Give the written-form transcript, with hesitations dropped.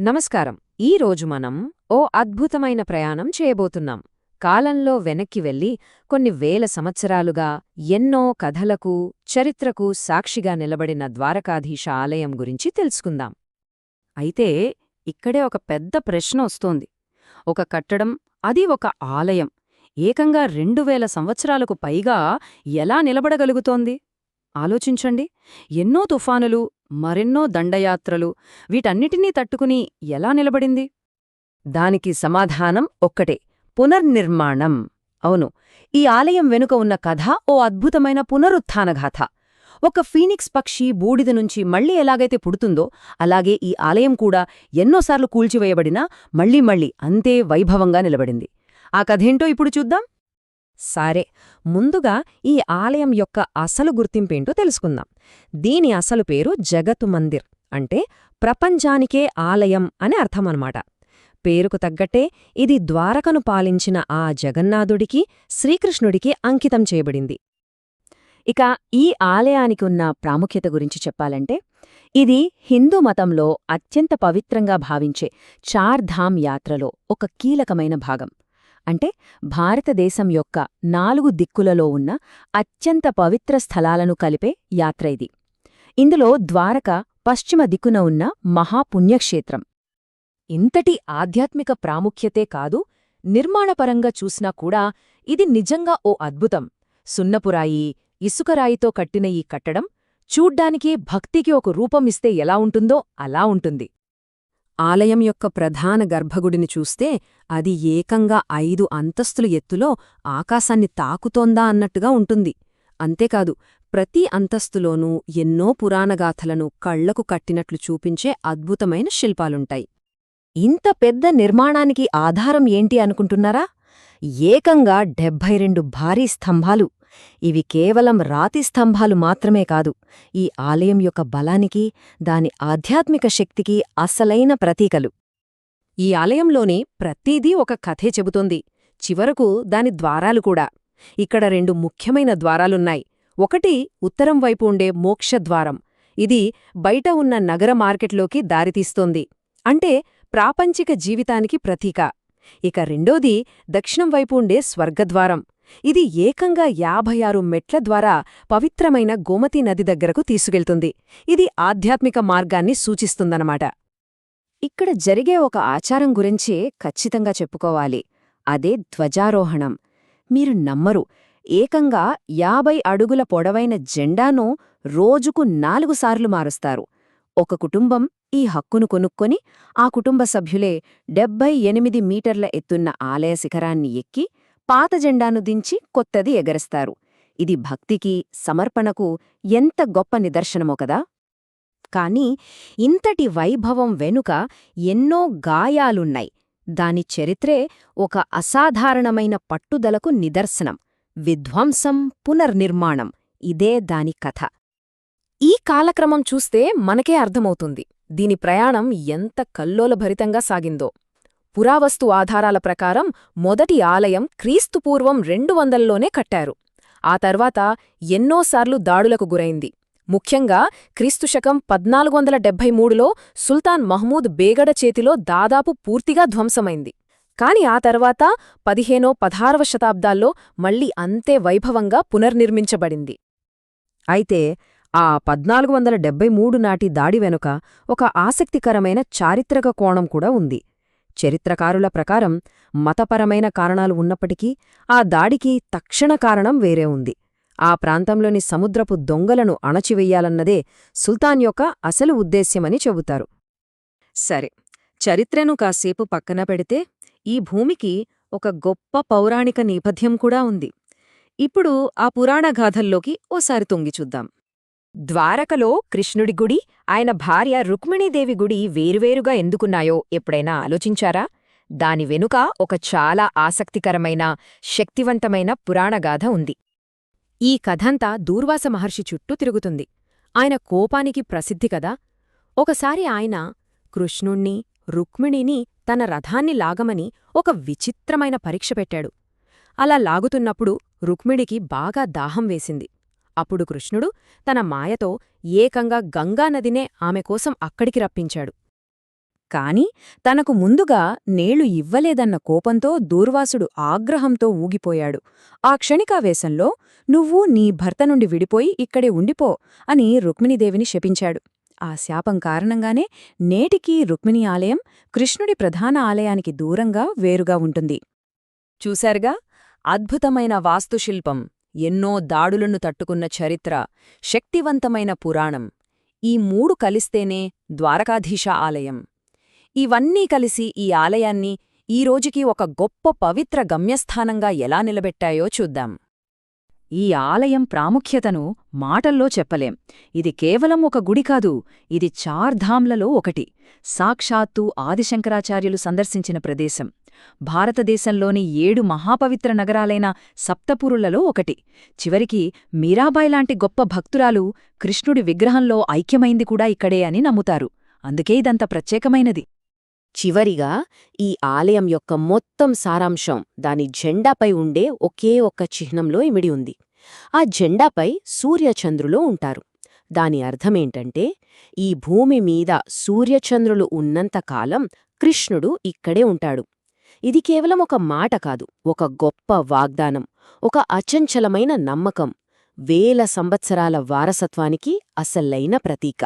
నమస్కారం. ఈరోజు మనం ఓ అద్భుతమైన ప్రయాణం చేయబోతున్నాం. కాలంలో వెనక్కి వెళ్లి కొన్ని వేల సంవత్సరాలుగా ఎన్నో కథలకు, చరిత్రకు సాక్షిగా నిలబడిన ద్వారకాధీశ ఆలయం గురించి తెలుసుకుందాం. అయితే ఇక్కడే ఒక పెద్ద ప్రశ్న వస్తోంది. ఒక కట్టడం, అది ఒక ఆలయం, ఏకంగా 2000 సంవత్సరాలకు పైగా ఎలా నిలబడగలుగుతోంది? ఆలోచించండి. ఎన్నో తుఫానులు, మరెన్నో దండయాత్రలు, వీటన్నిటినీ తట్టుకుని ఎలా నిలబడింది? దానికి సమాధానం ఒక్కటే: పునర్నిర్మాణం. అవును, ఈ ఆలయం వెనుక ఉన్న కథ ఓ అద్భుతమైన పునరుత్థానగాథ. ఒక ఫీనిక్స్ పక్షి బూడిద నుంచి మళ్లీ ఎలాగైతే పుడుతుందో, అలాగే ఈ ఆలయం కూడా ఎన్నోసార్లు కూల్చివేయబడినా మళ్లీ అంతే వైభవంగా నిలబడింది. ఆ కథేంటో ఇప్పుడు చూద్దాం. సరే, ముందుగా ఈ ఆలయం యొక్క అసలు గుర్తింపేంటో తెలుసుకుందాం. దీని అసలు పేరు జగత్ మందిర్, అంటే ప్రపంచానికే ఆలయం అని అర్థమన్నమాట. పేరుకు తగ్గట్టే ఇది ద్వారకను పాలించిన ఆ జగన్నాథుడికి, శ్రీకృష్ణుడికి అంకితం చేయబడింది. ఇక ఈ ఆలయానికి ఉన్న ప్రాముఖ్యత గురించి చెప్పాలంటే, ఇది హిందూ మతంలో అత్యంత పవిత్రంగా భావించే చార్ధామ్ యాత్రలో ఒక కీలకమైన భాగం. అంటే భారతదేశం యొక్క 4 దిక్కులలో ఉన్న అత్యంత పవిత్ర స్థలాలను కలిపే యాత్ర ఇది. ఇందులో ద్వారక పశ్చిమ దిక్కున ఉన్న మహాపుణ్యక్షేత్రం. ఇంతటి ఆధ్యాత్మిక ప్రాముఖ్యతే కాదు, నిర్మాణపరంగా చూసినా కూడా ఇది నిజంగా ఓ అద్భుతం. సున్నపురాయి, ఇసుకరాయితో కట్టిన ఈ కట్టడం చూడ్డానికే భక్తికి ఒక రూపమిస్తే ఎలా ఉంటుందో అలా ఉంటుంది. ఆలయం యొక్క ప్రధాన గర్భగుడిని చూస్తే అది ఏకంగా 5 అంతస్తుల ఎత్తులో ఆకాశాన్ని తాకుతోందా అన్నట్టుగా ఉంటుంది. అంతేకాదు, ప్రతి అంతస్తులోనూ ఎన్నో పురాణగాథలను కళ్లకు కట్టినట్లు చూపించే అద్భుతమైన శిల్పాలుంటాయి. ఇంత పెద్ద నిర్మాణానికి ఆధారం ఏంటి అనుకుంటున్నారా? ఏకంగా 72 భారీ స్తంభాలు. ఇవి కేవలం రాతి స్తంభాలు మాత్రమే కాదు, ఈ ఆలయం యొక్క బలానికి, దాని ఆధ్యాత్మిక శక్తికి అసలైన ప్రతీకలు. ఈ ఆలయంలోని ప్రతీదీ ఒక కథే చెబుతోంది. చివరకు దాని ద్వారాలు కూడా. ఇక్కడ 2 ముఖ్యమైన ద్వారాలున్నాయి. ఒకటి ఉత్తరం వైపు ఉండే మోక్షద్వారం. ఇది బయట ఉన్న నగర మార్కెట్లోకి దారితీస్తోంది, అంటే ప్రాపంచిక జీవితానికి ప్రతీక. ఇక రెండోది దక్షిణం వైపు ఉండే స్వర్గద్వారం. ఇది ఏకంగా 56 మెట్ల ద్వారా పవిత్రమైన గోమతీ నది దగ్గరకు తీసుకెళ్తుంది. ఇది ఆధ్యాత్మిక మార్గాన్ని సూచిస్తుందన్నమాట. ఇక్కడ జరిగే ఒక ఆచారం గురించి ఖచ్చితంగా చెప్పుకోవాలి. అదే ధ్వజారోహణం. మీరు నమ్మరు, ఏకంగా 50 అడుగుల పొడవైన జెండాను రోజుకు 4 సార్లు మారుస్తారు. ఒక కుటుంబం ఈ హక్కును కొనుక్కొని ఆ కుటుంబ సభ్యులే 78 మీటర్ల ఎత్తున్న ఆలయ శిఖరాన్ని ఎక్కి పాత జెండాను దించి కొత్తది ఎగరేస్తారు. ఇది భక్తికి, సమర్పణకు ఎంత గొప్ప నిదర్శనమో కదా. కాని ఇంతటి వైభవం వెనుక ఎన్నో గాయాలున్నాయి. దాని చరిత్రే ఒక అసాధారణమైన పట్టుదలకు నిదర్శనం. విధ్వంసం, పునర్నిర్మాణం, ఇదే దాని కథ. ఈ కాలక్రమం చూస్తే మనకే అర్థమవుతుంది దీని ప్రయాణం ఎంత కల్లోలభరితంగా సాగిందో. పురావస్తు ఆధారాల ప్రకారం మొదటి ఆలయం క్రీస్తుపూర్వం 200లోనే కట్టారు. ఆ తర్వాత ఎన్నోసార్లు దాడులకు గురైంది. ముఖ్యంగా క్రీస్తుశకం 1473లో సుల్తాన్ మహ్మూద్ బేగడ చేతిలో దాదాపు పూర్తిగా ధ్వంసమైంది. కాని ఆ తర్వాత 15వ-16వ శతాబ్దాల్లో మళ్లీ అంతే వైభవంగా పునర్నిర్మించబడింది. అయితే ఆ 1473 నాటి దాడి వెనుక ఒక ఆసక్తికరమైన చారిత్రక కోణం కూడా ఉంది. చరిత్రకారుల ప్రకారం మతపరమైన కారణాలు ఉన్నప్పటికీ ఆ దాడికి తక్షణ కారణం వేరే ఉంది. ఆ ప్రాంతంలోని సముద్రపు దొంగలను అణచివెయ్యాలన్నదే సుల్తాన్ యొక్క అసలు ఉద్దేశ్యమని చెబుతారు. సరే, చరిత్రను కాసేపు పక్కన పెడితే ఈ భూమికి ఒక గొప్ప పౌరాణిక నేపథ్యం కూడా ఉంది. ఇప్పుడు ఆ పురాణగాథల్లోకి ఓసారి తొంగిచూద్దాం. ద్వారకలో కృష్ణుడి గుడి, ఆయన భార్య రుక్మిణీదేవి గుడి వేరువేరుగా ఎందుకున్నాయో ఎప్పుడైనా ఆలోచించారా? దాని వెనుక ఒక చాలా ఆసక్తికరమైన, శక్తివంతమైన పురాణగాథ ఉంది. ఈ కథంతా దూర్వాస మహర్షి చుట్టూ తిరుగుతుంది. ఆయన కోపానికి ప్రసిద్ధి కదా. ఒకసారి ఆయన కృష్ణుణ్ణి, రుక్మిణిని తన రథాన్ని లాగమని ఒక విచిత్రమైన పరీక్ష పెట్టాడు. అలా లాగుతున్నప్పుడు రుక్మిణికి బాగా దాహం వేసింది. అప్పుడు కృష్ణుడు తన మాయతో ఏకంగా గంగానదినే ఆమె కోసం అక్కడికి రప్పించాడు. కాని తనకు ముందుగా నేళ్లు ఇవ్వలేదన్న కోపంతో దూర్వాసుడు ఆగ్రహంతో ఊగిపోయాడు. ఆ క్షణికావేశంలో నువ్వు నీ భర్త నుండి విడిపోయి ఇక్కడే ఉండిపో అని రుక్మిణీదేవిని శపించాడు. ఆ శాపం కారణంగానే నేటికీ రుక్మిణీ ఆలయం కృష్ణుడి ప్రధాన ఆలయానికి దూరంగా వేరుగా ఉంటుంది. చూశారుగా, అద్భుతమైన వాస్తుశిల్పం, ఎన్నో దాడులను తట్టుకున్న చరిత్ర, శక్తివంతమైన పురాణం, ఈ మూడు కలిస్తేనే ద్వారకాధీశ ఆలయం. ఇవన్నీ కలిసి ఈ ఆలయాన్ని ఈరోజుకి ఒక గొప్ప పవిత్ర గమ్యస్థానంగా ఎలా నిలబెట్టాయో చూద్దాం. ఈ ఆలయం ప్రాముఖ్యతను మాటల్లో చెప్పలేం. ఇది కేవలం ఒక గుడి కాదు, ఇది చార్ధామ్లలో ఒకటి. సాక్షాత్తు ఆదిశంకరాచార్యులు సందర్శించిన ప్రదేశం. భారతదేశంలోని 7 మహాపవిత్ర నగరాలైన సప్తపురులలో ఒకటి. చివరికి మీరాబాయ్ లాంటి గొప్ప భక్తురాలు కృష్ణుడి విగ్రహంలో ఐక్యమైంది కూడా ఇక్కడే అని నమ్ముతారు. అందుకే ఇదంత ప్రత్యేకమైనది. చివరిగా ఈ ఆలయం యొక్క మొత్తం సారాంశం దాని జెండాపై ఉండే ఒకే ఒక్క చిహ్నంలో ఇమిడి ఉంది. ఆ జెండాపై సూర్యచంద్రులు ఉంటారు. దాని అర్థమేంటంటే, ఈ భూమి మీద సూర్యచంద్రులు ఉన్నంతకాలం కృష్ణుడు ఇక్కడే ఉంటాడు. ఇది కేవలం ఒక మాట కాదు, ఒక గొప్ప వాగ్దానం, ఒక అచంచలమైన నమ్మకం, వేల సంవత్సరాల వారసత్వానికి అసలైన ప్రతీక.